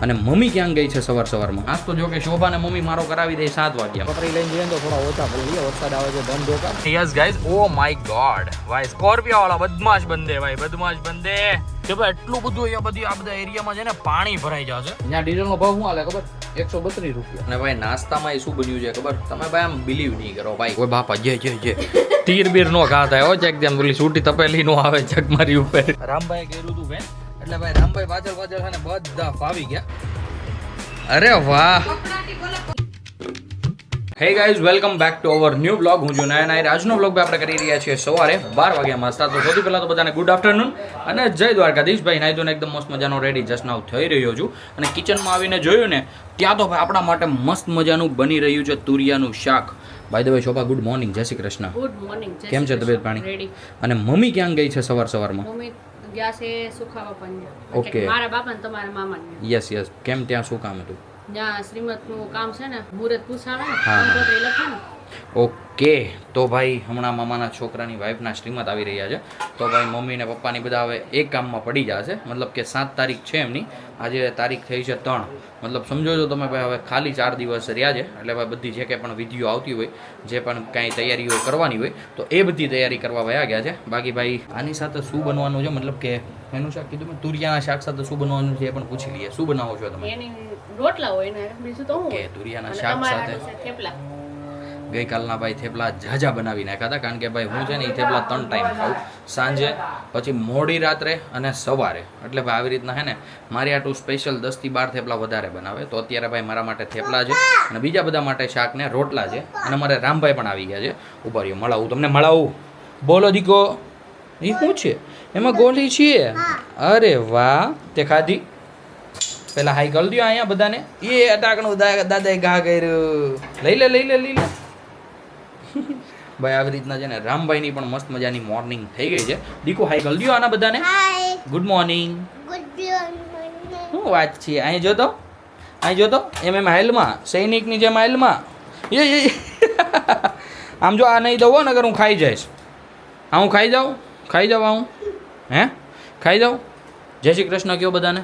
અને મમ્મી ક્યાં ગઈ છે સવારમાં? આજ તો જો કે શોભા ને મમ્મી મારો કરાવી દે 7 વાગ્યા. પતરી લઈને જઈએ તો થોડા ઓછા પડી વરસાદ આવે છે ધમધોકાર. Yes guys, oh my god ભાઈ, સ્કોર્પિયો વાળા બદમાશ બંધે ભાઈ, બદમાશ બંધે કે ભાઈ એટલું બધું અહીંયા આ બધા એરિયામાં છે ને પાણી ભરાઈ જશે. અહીંયા ડીઝલ નો ભાવ શું હાલે ખબર? 132 રૂપિયા. અને ભાઈ નાસ્તામાં એ શું બન્યું છે ખબર? તમે ભાઈ આમ બિલીવ નહીં કરો ભાઈ. ઓય બાપા જે તીર બીર નો ઘા થાય હો, ચેક જેમ પેલી છૂટી તપેલી નો આવે ચક મારી ઉપર. રામભાઈ કર્યું તું બેન, એટલે ભાઈ રામભાઈ પાછળ છે ને બધા ફાવી ગયા. અરે વાહ. Hey guys, welcome back to our new blog. હું છું નયન આયર. આજનો બ્લોગ આપણે કરી રહ્યા છીએ સવારે 12 વાગ્યામાં સ્ટાર્ટ. તો સૌથી પહેલાં તો બધાને ગુડ આફ્ટરનૂન અને જય દ્વારકાધીશ. ભાઈ નાઈ તો એકદમ મસ્ત મજાનો રેડી જસ્ટ નાવ થઈ રહ્યો છું અને કિચનમાં આવીને જોયું ને ત્યાં તો ભાઈ આપણા માટે મસ્ત મજાનું બની રહ્યું છે તુરિયાનું શાક. By the way Shobha, good morning, જય શ્રી કૃષ્ણ. Good morning. કેમ છે તબિયત પાણી? અને મમ્મી ક્યાં ગઈ છે સવારમાં? મમ્મી ગયા છે સુખા બાપાને. ઓકે. મારા બાપા ને તમારા મામાને. Yes yes. કેમ, ત્યાં શું કામ હતું? જ્યાં શ્રીમતનું કામ છે ને, મુહૂર્ત પૂછાવે ને, હા. કંકોત્રી લખે ને. ઓકે. તો ભાઈ હમણાં મામાના છોકરાની વાઈફના શ્રીમત આવી રહ્યા છે. તો ભાઈ મમ્મી ને પપ્પાની બધા હવે એક કામમાં પડી જશે. મતલબ કે 7 તારીખ છે એમની, આજે તારીખ થઈ છે 3. મતલબ સમજો છો તમે ભાઈ, હવે ખાલી 4 દિવસ રહ્યા છે. એટલે ભાઈ બધી જે કંઈ પણ વિધિઓ આવતી હોય, જે પણ કાંઈ તૈયારીઓ કરવાની હોય, તો એ બધી તૈયારી કરવા વયા ગયા છે. બાકી ભાઈ આની સાથે શું બનવાનું છે, મતલબ કે એનું શાક કીધું મેં, તુરિયાના શાક સાથે શું બનવાનું છે એ પણ પૂછી લઈએ. શું બનાવો છો તમે? એની રોટલા હોય ને બીજું તો હું કે તુરિયાના શાક સાથે થેપલા. ગઈકાલના ભાઈ થેપલા ઝાઝા બનાવી નાખ્યા હતા. કારણ કે ભાઈ હું છે ને એ થેપલા 3 ટાઈમ ખાઉં, સાંજે, પછી મોડી રાત્રે અને સવારે. એટલે ભાઈ આવી રીતના હે ને મારી આટલું સ્પેશિયલ 10 થી 12 થેપલા વધારે બનાવે. તો અત્યારે ભાઈ મારા માટે થેપલા છે અને બીજા બધા માટે શાક ને રોટલા છે. અને મારે રામભાઈ પણ આવી ગયા છે. ઉપર રહ્યો, મળાવું તમને, મળાવું. બોલો દીકો, એ શું છે એમાં? ગોળી છીએ? અરે વાહ. તે ખાધી? પેલા હાઈ કરી દો અહીંયા બધાને. એ અટાકણું દાદાએ ઘા કર્યું. લઈ લે ભાઈ આવી રીતના છે ને રામભાઈની પણ મસ્ત મજાની મોર્નિંગ થઈ ગઈ છે. દીકો હાઈ કરી દો આના બધાને. Good morning. શું વાત છે? અહીં જોતો એમ હાઈલમાં, સૈનિકની જેમ હાઈલમાં. એ આમ જો આ નહીં દઉં ને, અગર હું ખાઈ જઈશ. હા, હું ખાઈ જાઉં હું. હે ખાઈ જાઉં? જય શ્રી કૃષ્ણ કયો બધાને.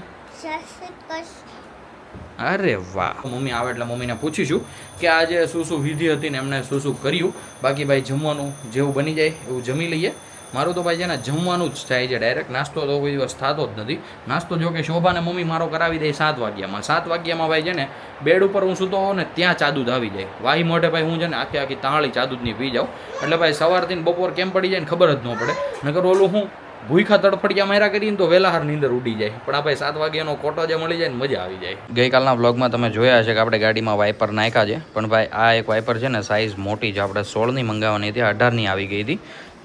અરે વાહ. મમ્મી આવે એટલે મમ્મીને પૂછીશું કે આજે શું શું વિધિ હતી ને એમને શું શું કર્યું. બાકી ભાઈ જમવાનું જેવું બની જાય એવું જમી લઈએ. મારું તો ભાઈ છે ને જમવાનું જ થાય છે ડાયરેક્ટ. નાસ્તો તો કોઈ દિવસ થતો જ નથી. નાસ્તો જો કે શોભાને મમ્મી મારો કરાવી દે 7 વાગ્યામાં. 7 વાગ્યામાં ભાઈ છે ને બેડ ઉપર હું સૂતો હોઉં ને ત્યાં ચાદૂદ આવી જાય. વાહી મોઢે ભાઈ હું છે ને આખી તાળી ચાદૂદની પી જાઉં. એટલે ભાઈ સવારથી બપોર કેમ પડી જાય ને ખબર જ ન પડે. નકર ઓલું હું ભૂખા તડફડિયા માર્યા કરીને તો વહેલા હાર નીંદર ઉડી જાય. પણ આ ભાઈ 7 વાગ્યાનો કોટો જે મળી જાય ને મજા આવી જાય. ગઈકાલના વ્લોગમાં તમે જોયા હશે કે આપણે ગાડીમાં વાઇપર નાખ્યા છે. પણ ભાઈ આ એક વાઇપર છે ને સાઇઝ મોટી છે. આપણે 16ની મંગાવવાની હતી, 18ની આવી ગઈ હતી.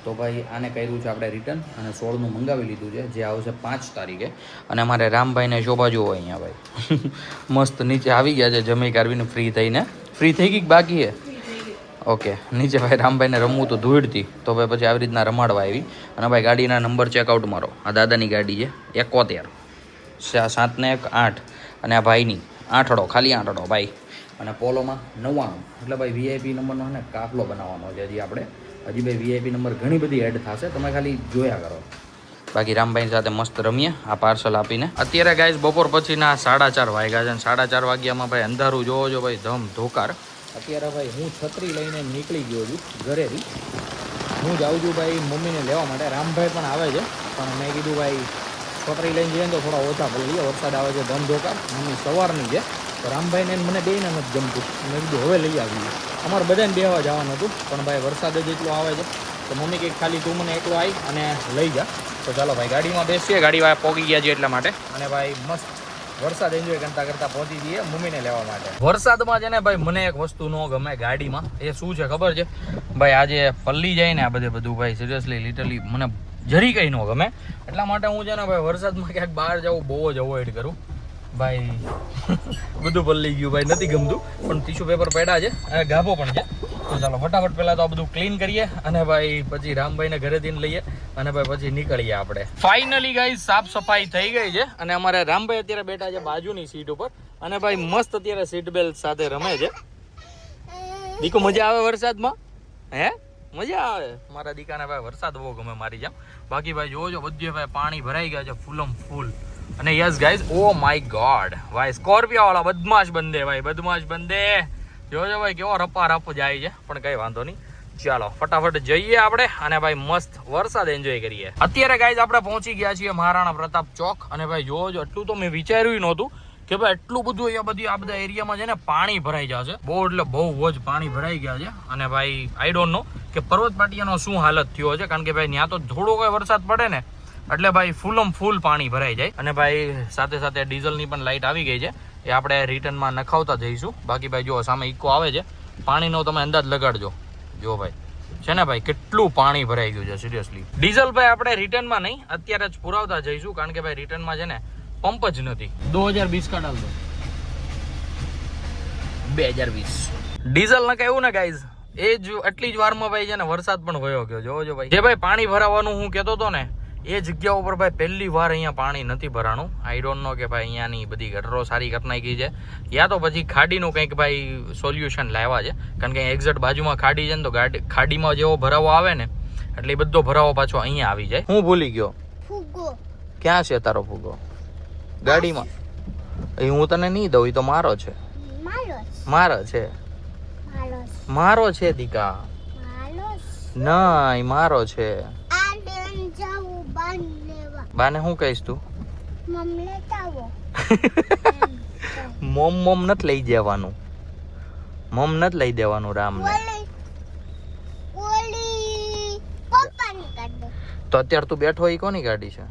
તો ભાઈ આને કર્યું છે આપણે રિટર્ન અને 16નું મંગાવી લીધું છે, જે આવશે 5 તારીખે. અને અમારે રામભાઈને શોભા જુઓ અહીંયા ભાઈ મસ્ત નીચે આવી ગયા છે જમી કાઢવીને ફ્રી થઈને. ફ્રી થઈ ગઈ બાકી હે? ઓકે. નીચે ભાઈ રામભાઈને રમવું તો ધૂળથી, તો ભાઈ પછી આવી રીતના રમાડવા આવી. અને ભાઈ ગાડીના નંબર ચેકઆઉટ મારો. આ દાદાની ગાડી છે 71 7 અને આ ભાઈની 8 ખાલી 8 ભાઈ. અને પોલોમાં 99. એટલે ભાઈ વીઆઈપી નંબરનો ને કાફલો બનાવવાનો છે હજી આપણે. હજી ભાઈ વીઆઈપી નંબર ઘણી બધી એડ થશે, તમે ખાલી જોયા કરો. બાકી રામભાઈ સાથે મસ્ત રમીએ આ પાર્સલ આપીને. અત્યારે ગાઈઝ બપોર પછીના 4:30 વાગ્યા છે. અને 4:30 વાગ્યામાં ભાઈ અંધારું જોવો છો ભાઈ, ધમ ધોકાર. અત્યારે ભાઈ હું છત્રી લઈને નીકળી ગયો છું ઘરેથી. હું જાઉં છું ભાઈ મમ્મીને લેવા માટે. રામભાઈ પણ આવે છે, પણ મેં કીધું ભાઈ છત્રી લઈને જઈએ તો થોડા ઓછા પડી. વરસાદ આવે છે ધમધોકાર. મમ્મી સવારની છે તો રામભાઈને મને બેને નથી ગમતું. મેં કીધું હવે લઈ આવીએ. અમારે બધાને બેવા જવાનું હતું, પણ ભાઈ વરસાદ જ એટલો આવે છે તો મમ્મી કંઈક ખાલી તું મને એકલો આવી અને લઈ જા. તો ચાલો ભાઈ ગાડીમાં બેસીએ. ગાડીમાં પહોંચી ગયા છે એટલા માટે. અને ભાઈ મસ્ત વરસાદ એન્જોય કરતા પહોંચી જઈએ મમ્મીને લેવા માટે. વરસાદમાં છે ને ભાઈ મને એક વસ્તુ ન ગમે ગાડીમાં. એ શું છે ખબર છે ભાઈ? આજે પલ્લી જાય ને આ બધું ભાઈ સિરિયસલી લિટરલી મને જરી કંઈ ન ગમે. એટલા માટે હું છે ને ભાઈ વરસાદમાં ક્યાંક બહાર જવું બહુ જ અવોઇડ કરું ભાઈ. બધું પલ્લી ગયું ભાઈ, નથી ગમતું. પણ ટીશ્યુ પેપર પડ્યા છે અને ગાભો પણ છે. તો ચાલો ફટાફટ પહેલાં તો આ બધું ક્લીન કરીએ અને ભાઈ પછી રામભાઈને ઘરેથી લઈએ અને ભાઈ પછી નીકળીએ આપણે. ફાઇનલી ગાઈઝ સાફ સફાઈ થઈ ગઈ છે અને અમારે રામભાઈ અત્યારે બેઠા છે બાજુની સીટ ઉપર અને ભાઈ મસ્ત અત્યારે સીટ બેલ્ટ સાથે રમે છે. દીકો મજા આવે વરસાદમાં? હે મજા આવે? મારા દીકાને ભાઈ વરસાદ બહુ ગમે મારી જેમ. બાકી ભાઈ જોવો છો બધે ભાઈ પાણી ભરાઈ ગયા છે ફૂલમ ફૂલ. અને yes guys, oh my god ભાઈ, સ્કોર્પિયો વાળા બદમાશ બંદે ભાઈ, બદમાશ બંદે. જોજો ભાઈ કેવો રપા રપ જાય છે, પણ કઈ વાંધો નહીં. ચાલો ફટાફટ જઈએ આપણે અને ભાઈ મસ્ત વરસાદ એન્જોય કરીએ. અત્યારે ગાઈઝ આપણે પહોંચી ગયા છીએ મહારાણા પ્રતાપ ચોક. અને ભાઈ જોજો, એટલું તો મેં વિચાર્યું નહોતું કે ભાઈ એટલું બધું અહીંયા આ બધા એરિયામાં છે ને પાણી ભરાઈ જશે. બહુ એટલે બહુ જ પાણી ભરાઈ ગયા છે. અને ભાઈ આઈ ડોન્ટ નો કે પર્વત પાટિયાનો શું હાલત થયો છે, કારણ કે ભાઈ ત્યાં તો થોડો કોઈ વરસાદ પડે ને એટલે ભાઈ ફૂલ પાણી ભરાઈ જાય. અને ભાઈ સાથે સાથે ડીઝલની પણ લાઇટ આવી ગઈ છે, એ આપણે રિટર્નમાં નખાવતા જઈશું. બાકી ભાઈ જો સામે ઇકો આવે છે, પાણીનો તમે અંદાજ લગાડજો. જો ભાઈ છે ને ભાઈ કેટલું પાણી ભરાઈ ગયું છે સિરિયસલી. ડીઝલ ભાઈ આપણે રિટર્નમાં નહીં, અત્યારે જ પુરાવતા જઈશું, કારણ કે ભાઈ રિટર્નમાં છે ને પંપ જ નથી. 2020 કાઢાલ દો, 2020 ડીઝલ ના કેવું ને ગાઈઝ, એ જ આટલી જ વારમાં ભાઈ છે ને વરસાદ પણ વયો ગયો. જોજો ભાઈ, જે ભાઈ પાણી ભરાવાનું હું કહેતો હતો ને, એ જગ્યા ઉપર ભાઈ પહેલી વાર અહીંયા પાણી નથી ભરાણું. આઈ ડોન્ટ નો કે ભાઈ અહીંયાની બધી ગટરો સારી કરી નાખી છે, યા તો પછી ખાડીનું કંઈક ભાઈ સોલ્યુશન લાવ્યા છે. કારણ કે એક્ઝેક્ટ બાજુમાં ખાડી છે ને, તો ખાડીમાં જેવો ભરાવો આવે ને એટલે એ બધો ભરાવો પાછો અહીંયા આવી જાય. હું ભૂલી ગયો, ફુગ્ગો ક્યાં છે તારો ફુગ્ગો? ગાડીમાં. એ હું તને નહીં દઉં, એ તો મારો છે. મારો છે, મારો છે દીકા. ના મારો છે. બાને શું કહીશ તું? મોમ નથી લઈ જવાનું, મોમ નથી લઈ દેવાનું રામ ને. તો અત્યારે તું બેઠો એ કોની ગાડી છે?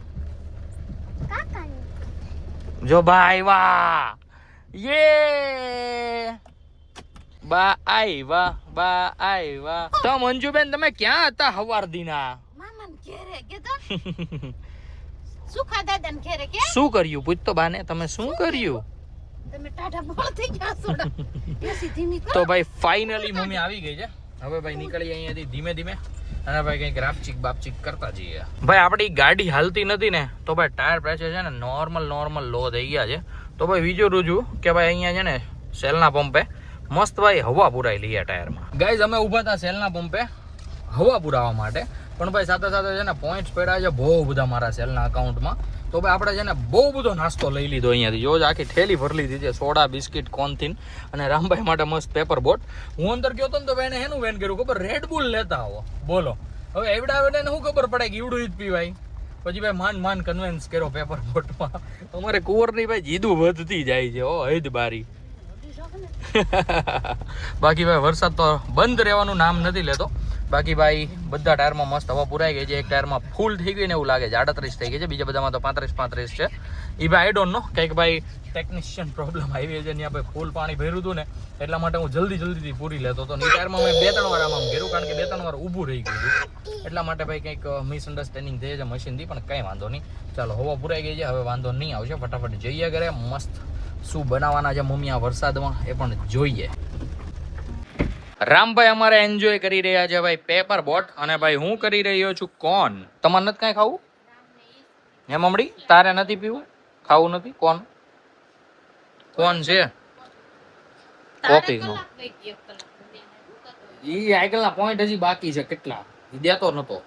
જો બા આવ્યા, યે બા આવ્યા, બા આવ્યા. તો મંજુબેન તમે ક્યાં હતા હવાર દીના? શું કર્યું પૂછ તો બાને, તમે શું કર્યું? તો ભાઈ ફાઇનલી મમ્મી આવી ગઈ છે. હવે ભાઈ નીકળી અહીંયાથી ધીમે ધીમે, અને ભાઈ કંઈક રાપચીક બાપચીક કરતા જઈએ. ભાઈ આપણી ગાડી હાલતી નથી ને, તો ભાઈ ટાયર પ્રેશર છે ને નોર્મલ લો થઈ ગયા છે. તો ભાઈ વિચારું છું કે ભાઈ અહીંયા છે ને સેલના પંપે મસ્ત ભાઈ હવા પુરાઈ લઈએ ટાયરમાં. ગાઈઝ અમે ઊભા હતા સેલના પંપે હવા પુરાવા માટે, પણ ભાઈ સાથે સાથે છે ને પોઈન્ટ્સ પડ્યા છે બહુ બધા મારા સેલના અકાઉન્ટમાં. તો ભાઈ આપણે છે ને બહુ બધો નાસ્તો લઈ લીધો અહીંયાથી. જો આખી થેલી ભરી લીધી છે, સોડા બિસ્કિટ કોનથીન, અને રામભાઈ માટે મસ્ત પેપર બોટ. હું અંદર ગયો હતો ને તો ભાઈ એને એનું વેન કર્યું ખબર, રેડ બુલ લેતા આવો. બોલો હવે એવડા આવે ને શું ખબર પડે કે ઈવડું જ પીવાય. પછી ભાઈ માંડ કન્વિન્સ કર્યો પેપર બોટમાં. અમારે કુંવરની ભાઈ જીદું વધતી જાય છે, ઓ હૈદ બારી. બાકી ભાઈ વરસાદ તો બંધ રહેવાનું નામ નથી લેતો. બાકી ભાઈ બધા ટાયરમાં મસ્ત હવા પુરાઈ ગઈ છે. એક ટાયરમાં ફૂલ થઈ ગઈ ને એવું લાગે છે, 38 થઈ ગઈ છે. બીજા બધામાં તો 35 છે. એ ભાઈ આઈ ડોન્ટ નો, કંઈક ભાઈ ટેકનિશિયન પ્રોબ્લેમ આવી છે. ત્યાં ભાઈ ફૂલ પાણી ભર્યું હતું ને, એટલા માટે હું જલ્દીથી પૂરી લેતો હતો. એ ટાયરમાં મેં 2-3 વાર આમ કર્યું, કારણ કે 2-3 વાર ઊભું રહી ગયું હતું. એટલા માટે ભાઈ કંઈક મિસઅન્ડરસ્ટેન્ડિંગ થઈ છે મશીનથી, પણ કંઈ વાંધો નહીં. ચાલો હવા પુરાઈ ગઈ છે, હવે વાંધો નહીં આવશે. ફટાફટ જઈએ ઘરે. મસ્ત શું બનાવવાના છે મમ્મી આ વરસાદમાં એ પણ જોઈએ. રામભાઈ અમારે એન્જોય કરી રહ્યા છે ભાઈ પેપર બોટ, અને ભાઈ હું કરી રહ્યો છું કોન. તમારે નથી કાંઈ ખાવું? હે મમડી તારે નથી પીવું? ખાવું નથી? કોણ છે? કોફી નો ઈ આગળના પોઈન્ટ હજી બાકી છે કેટલા, ઈ દેતો નતો.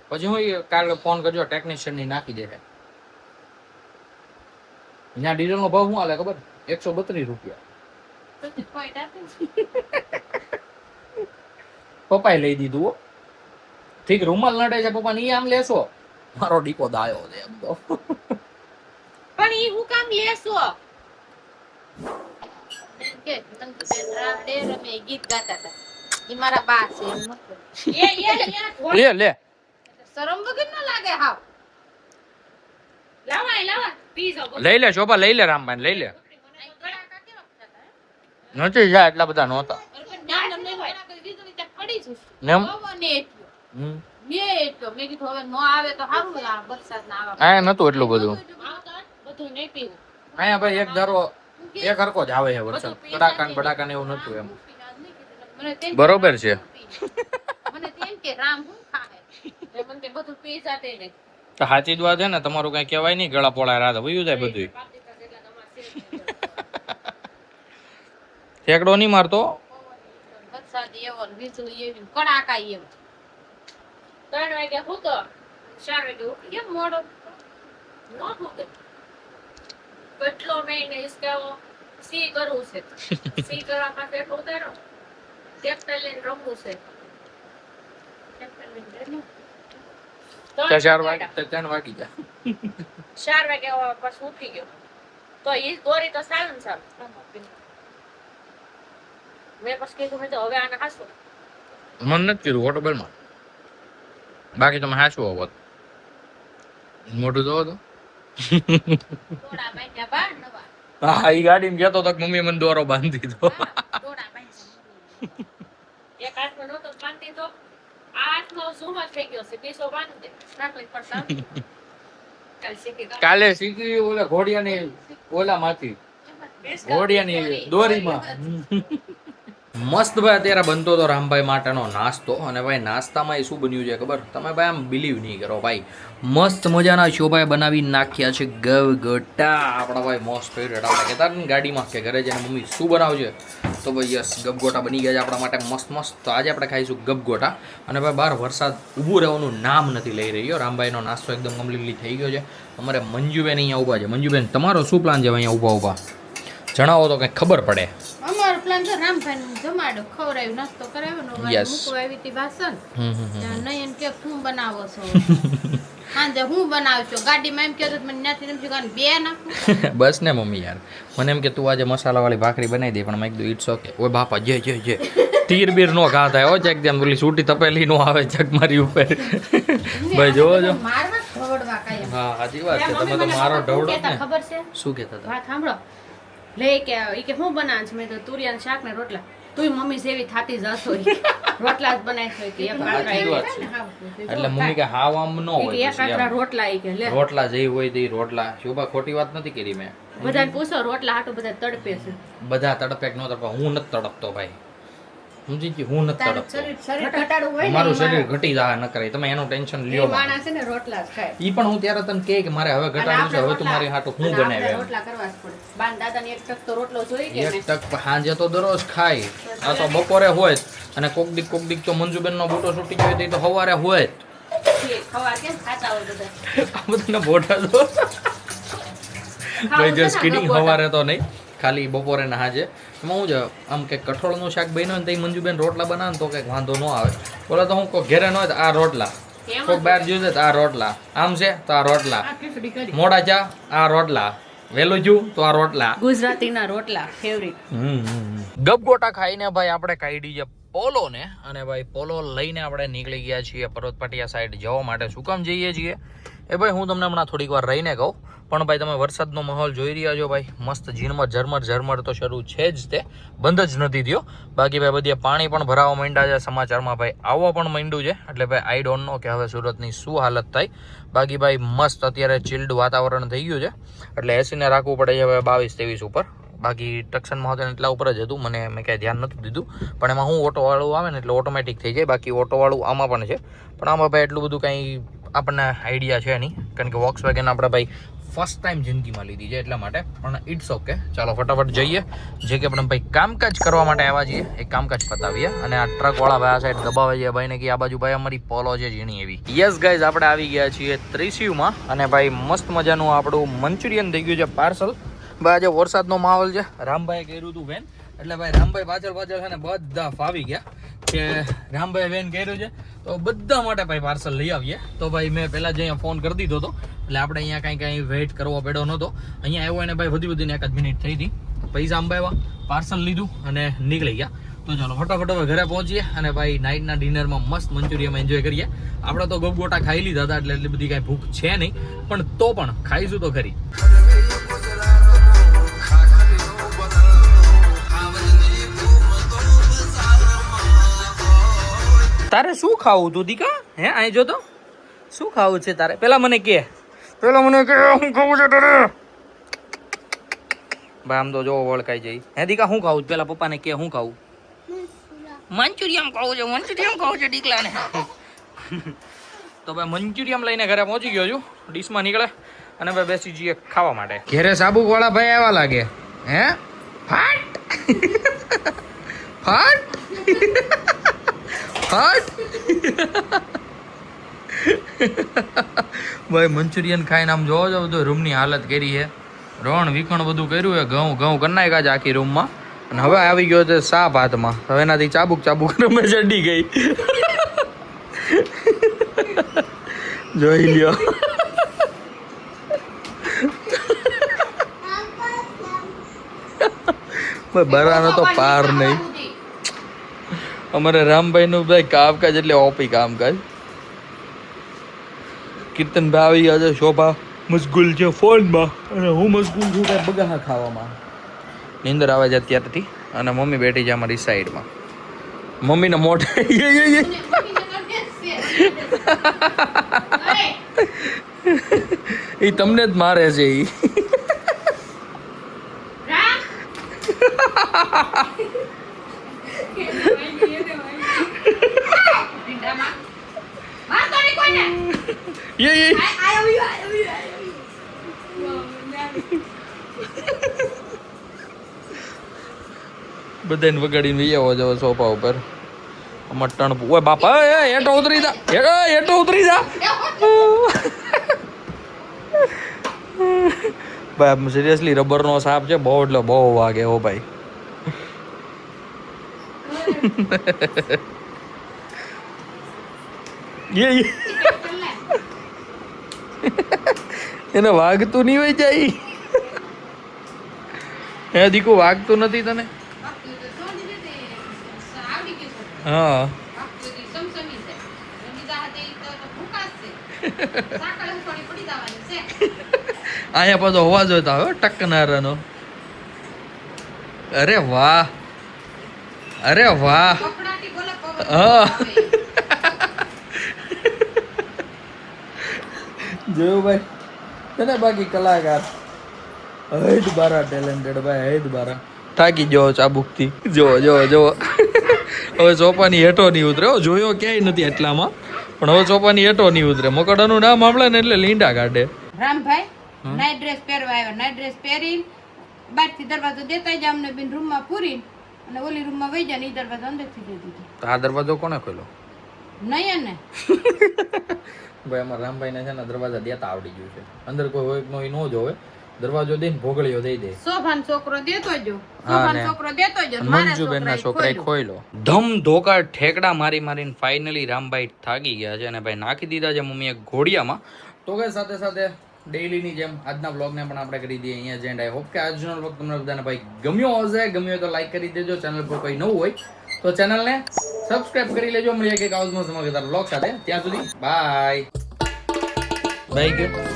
પછી હું કાલે ફોન કરજો, ટેકનિશિયન ની નાખી દે. અહીંયા ડીઝલ નો ભાવ શું હાલે ખબર? 132 રૂપિયા. પપ્પાએ લઈ દીધું હો. ઠીક રૂમાલ નડે છે પપ્પા ની, આમ લેશો? મારો ડીકો દાયો છે એમ તો. પણ ઈ હું કામ લેશો? કે તમ તો રાત દે રમે ગીત ગાતા હતા. ઈ મારા બા છે એમ મત. લે શરમ વગર ન લાગે હાવ. લાવા પીઝો લઈ લે શોભા, લઈ લે રામભાઈ લઈ લે. નથી જા એટલા બધા નહોતા. નતું એટલું બધું. અહીંયા ભાઈ એક ધારો એક હરકો જ આવે છે વરસાદ, કડાકા બડાકા ને એવું નતું એમ. બરોબર છે. સાચી જ વાત છે ને, તમારું કઈ કહેવાય નહીં, ગળા પોળા રાત વયું જાય બધું. ઠેકડો નહીં મારતો. નો થૂકે. કેટલો મહિને इसका वो સી કરવું છે. સી કરવા માટે એટલું ઉતારો. ટ્રેક્ટર લઈને રમવું છે. ટ્રેક્ટર લઈને રમવું. તો 4 વાગે 3 વાગી જા 4 વાગે પછી ઉઠી ગયો. તો ઈ દોરી તો સારું ને સારું. મેં પછી કીધું મેં તો હવે આને હાસુ. મન નથી કીધું હોટેલમાં બાકી તમે હાચવો હોત મોટું જોવો તો થોડા બાંધ્યા બાર નવા. હા ઈ ગાડીમાં ગયો તો મમ્મી મને દોરો બાંધી દીધો થોડા બાંધ્યા. એક હાથમાં નહોતો બાંધી તો આ હાથનો ઝૂમ જ થઈ ગયો છે. પીસો બાંધી દે. નાખલી પડતા. કાલ શીખી ગયો. કાલે શીખી ઓલા ઘોડિયાની ઓલા માંથી ઘોડિયાની દોરીમાં મસ્ત ભાઈ અત્યારે બનતો હતો રામભાઈ માટેનો નાસ્તો અને ભાઈ નાસ્તામાં એ શું બન્યું છે ખબર તમે ભાઈ આમ બિલીવ નહીં કરો ભાઈ મસ્ત મજાના શોભાઈ બનાવી નાખ્યા છે ગવગોટા આપણા ભાઈ મોસ્ટ ફેવરેટ આપણે કહેતા ને ગાડીમાં કે ઘરે જઈને મમ્મી શું બનાવશે તો ભાઈ યસ ગબગોટા બની ગયા છે આપણા માટે મસ્ત મસ્ત તો આજે આપણે ખાઈશું ગબગોટા અને ભાઈ બહાર વરસાદ ઊભું રહેવાનું નામ નથી લઈ રહ્યો રામભાઈનો નાસ્તો એકદમ કમ્પ્લીટલી થઈ ગયો છે અમારે મંજુબેન અહીંયા ઊભા છે મંજુબેન તમારો શું પ્લાન છે અહીંયા ઊભા ઊભા જણાવો તો કંઈક ખબર પડે અમારો પ્લાન છે રામભાઈ જમાડો ખવડાવ્યું નાસ્તો કરાવ્યો Yes. મૂકવા આવી હતી વાસણ નયન કે શું બનાવો છો સાંજે હું બનાવજો ગાડીમાં એમ કહેતો મને ત્યાંથી એમ થયું બે નાખું બસ ને મમ્મી યાર મને એમ કે તું આજે મસાલાવાળી ભાખરી બનાવી દે પણ મેં કીધું ઇટ્સ ઓકે ઓય બાપા જે જે જે તીર બીર નો ઘા થાય હો ચેક જેમ પેલી સૂટી તપેલી નો આવે ચક મારી ઉપર ભાઈ જોવો જો મારવા ખવડવા કાયમ હા સાચી વાત છે તમે તો મારો ઢવડો જ ને ખબર છે શું કહેતા હતા વાત સાંભળો લે કે હું બનાવ છે મેં તો તુરિયાના શાક ને રોટલા તુંય મમ્મી જેવી થાતી જશો રોટલા જ બનાવીશો કે એક સાચી જ વાત છે. એટલે મમ્મી કે હાવ આમ ન હોય એક પછી આટલા એમ. રોટલા ઈ કે લે રોટલા જેવી હોય તે રોટલા શોભા ખોટી વાત નથી કરી મેં બધાને પૂછો રોટલા હાટું બધા તડપે છે બધા તડપે કે ન તડપે હું નથી તડપતો ભાઈ સમજી ગયું હું નથી તડપતો શરીર ઘટાડું હોય ને મારું શરીર ઘટી જાય ન કરે તમે એનું ટેન્શન એ લ્યો માણસ છે ને રોટલા જ ખાય ઈ પણ હું ત્યારે તને કહે કે મારે હવે ઘટાડવું છે હવે તું મારી હાટું હું અને આપણે બનાવે એમ. રોટલા કરવા જ પડે બાન દાદાને એક ટક તો રોટલો જોઈ કે એક ટક સાંજે તો દરરોજ ખાય આ તો બપોરે હોય જ. અને કોક દીક તો મંજુબેનનો બૂટો છૂટી ગયો તો સવારે હોય જ. ખવા કેમ ખાતા હોય બધા આ બધાના બોટા જો ભાઈ જસ્ટ કિડિંગ સવારે તો નહીં ખાલી બપોરે ને હાજે એમાં હું છે આમ કે કઠોળનું શાક બન્યું ને તો મંજુબેન રોટલા બનાવે ને તો કંઈક વાંધો ન આવે બોલે તો હું કોઈ ઘેરે ન હોય તો આ રોટલા કોઈક બહાર જોયું તો આ રોટલા આમ છે તો આ રોટલા ખીચડી કરી મોડા ચા આ રોટલા વહેલું જ્યું તો આ રોટલા ગુજરાતીના રોટલા ફેવરિટ ગબગોટા ખાઈને ભાઈ આપણે કાઢી છે પોલો ને અને ભાઈ પોલો લઈને આપણે નીકળી ગયા છીએ પર્વતપાટિયા સાઈડ જવા માટે શું કામ જઈએ છીએ એ ભાઈ હું તમને હમણાં થોડીક વાર રહીને કહું પણ ભાઈ તમે વરસાદનો માહોલ જોઈ રહ્યા છો ભાઈ મસ્ત ઝીણમર ઝરમર તો શરૂ છે જ તે બંધ જ નથી થયો બાકી ભાઈ બધી પાણી પણ ભરાવા માંડ્યા છે સમાચારમાં ભાઈ આવવા પણ માંડ્યું છે એટલે ભાઈ આઈ ડોન્ટ નો કે હવે સુરતની શું હાલત થાય બાકી ભાઈ મસ્ત અત્યારે ચિલ્ડ વાતાવરણ થઈ ગયું છે એટલે એસીને રાખવું પડે છે હવે 22-23 ઉપર બાકી ટક્સનમાં હતું એટલા ઉપર જ હતું મને મેં કાંઈ ધ્યાન નહોતું દીધું પણ એમાં હું ઓટોવાળું આવે ને એટલે ઓટોમેટિક થઈ જાય બાકી ઓટોવાળું આમાં પણ છે પણ આમાં ભાઈ એટલું બધું કંઈ આપણને આઈડિયા છે નહીં કારણ કે વોક્સવેગન આપણે ભાઈ ફર્સ્ટ ટાઈમ જિંદગીમાં લીધી છે એટલા માટે પણ ઇટ્સ ઓકે ચાલો ફટાફટ જઈએ જે કે આપણે ભાઈ કામકાજ કરવા માટે આવ્યા છીએ એ કામકાજ પતાવીએ અને આ ટ્રકવાળા ભાઈ આ સાઈડ દબાવે છે ભાઈને કે આ બાજુ ભાઈ અમારી પોલો છે ઝીણી એવી યસ ગાઈઝ આપણે આવી ગયા છીએ ત્રિશિવમાં અને ભાઈ મસ્ત મજાનું આપણું મંચુરિયન થઈ ગયું છે પાર્સલ ભાઈ આજે વરસાદનો માહોલ છે રામભાઈએ કર્યું હતું વેન એટલે ભાઈ રામભાઈ પાછળ છે ને બધા ફાવી ગયા કે રામભાઈ વેન કર્યું છે તો બધા માટે ભાઈ પાર્સલ લઈ આવીએ તો ભાઈ મેં પહેલાં જ અહીંયા ફોન કરી દીધો હતો એટલે આપણે અહીંયા કાંઈ વેઇટ કરવો પડ્યો નહોતો અહીંયા આવ્યો એને ભાઈ વધીને 1 જ મિનિટ થઈ હતી પૈસા અંબાવ્યા પાર્સલ લીધું અને નીકળી ગયા તો ચાલો ફટાફટ હવે ઘરે પહોંચીએ અને ભાઈ નાઇટના ડિનરમાં મસ્ત મંચુરિયનમાં એન્જોય કરીએ આપણે તો ગબગોટા ખાઈ લીધા હતા એટલે એટલી બધી કાંઈ ભૂખ છે નહીં પણ તો પણ ખાઈશું તો ખરી તારે શું ખાવું તું દીકા હે અહીં જો તો શું ખાવું છે તારે પેલા મને કે હું ખાવું છે તારે ભાઈ આમ તો જો વળકાઈ જઈ હે દીકા શું ખાવું પેલા પપ્પાને કે શું ખાવું મંચુરિયમ ખાવું છે દીકલાને તો ભાઈ મંચુરિયમ લઈને ઘરે પહોંચી ગયો છું ડીશમાં નીકળે અને ભાઈ બેસી જઈએ ખાવા માટે ઘેરે સાબુ વાળા ભાઈ આવ્યા લાગે હે ફાટ ફાટ ફાટ ભાઈ મંચુરિયન ખાઈને આમ જોવો છો બધું રૂમની હાલત કરી છે. રણ વિખણ બધું કર્યું છે, ઘઉં કરી નાખ્યા છે આખી રૂમમાં. અને હવે આવી ગયો છે સાપ હાથમાં. હવે એનાથી ચાબુક રમે ચડી ગઈ. જોઈ લ્યો. બરાનો તો પાર નહીં. અમારે રામભાઈ નું ભાઈ કામકાજ એટલે ઓપી કામકાજ. કીર્તનભાઈ આવી ગયા છે, શોભા મશગુલ છે ફોનમાં અને હું મશગુલ છું કાંઈ બગાહા ખાવામાં. નીંદર આવે છે અત્યારથી અને મમ્મી બેઠી છે અમારી સાઈડમાં. મમ્મીને મોઢે એ તમને જ મારે છે ઈ. બધાને વગાડીને આવો જાવ સોફા ઉપર. મટણ ઓય બાપા હેઠો ઉતરી જા, હેઠો ઉતરી જા. ભાઈ સિરિયસલી રબરનો સાપ છે બહુ, એટલે બહુ વાગે હો ભાઈ. એને વાગતું નહીં હોય જાય. હે દીકુ વાગતું નથી તને? હા અહીંયા પાછો અવાજ હોય તો આવે ટકનારાનો. અરે વાહ, અરે વાહ. હા જોયું ભાઈ તને બાકી કલાકાર હૈદ બારા ટેલેન્ટેડ ભાઈ, હૈદ બારા. થાકી ગયો ચાબુકથી. જો હવે ચોપાની હેઠો નહીં ઉતરે. જોયો ક્યાંય નથી એટલામાં, પણ હવે ચોપાની હેઠો નહીં ઉતરે. મકડાનું નામ સાંભળે ને એટલે લીંડા કાઢે. રામભાઈ નાઈટ ડ્રેસ પહેરવા આવ્યો. નાઈટ ડ્રેસ પહેરીને બહારથી દરવાજો દેતા જ અમને બેન રૂમમાં પૂરી અને ઓલી રૂમમાં વહી જાય ને એ દરવાજો અંદરથી દે દીધો. આ દરવાજો કોને ખોલ્યો? નહીં ને ભાઈ અમારા રામભાઈને છે ને દરવાજા દેતા આવડી ગયું છે. અંદર કોઈ હોય નો ઈ નો જોવે, દરવાજો દઈને ભોગળીઓ દઈ દે. સોફાનો છોકરો દેતો જો, સોફાનો છોકરો દેતો જો. મંજુબેનના છોકરાએ ખોઈલો. ધમ ધોકા ઠેકડા મારીને ફાઇનલી રામભાઈ થાકી ગયા છે અને ભાઈ નાખી દીધા છે મમ્મીએ ઘોડિયામાં. તો કે સાથે ડેઈલીની જેમ આજના વ્લોગને પણ આપણે કરી દઈએ અહીંયા જેન્ડ. આઈ હોપ કે આજનો વ્લોગ તમને બધાને ભાઈ ગમ્યો હશે. ગમ્યો હોય તો લાઈક કરી દેજો. ચેનલ પર કોઈ નવું હોય તો ચેનલને સબસ્ક્રાઇબ કરી લેજો. મળીએ કંઈક આવજો સમગ્ર વ્લોગ સાથે. ત્યાં સુધી બાય. બાય.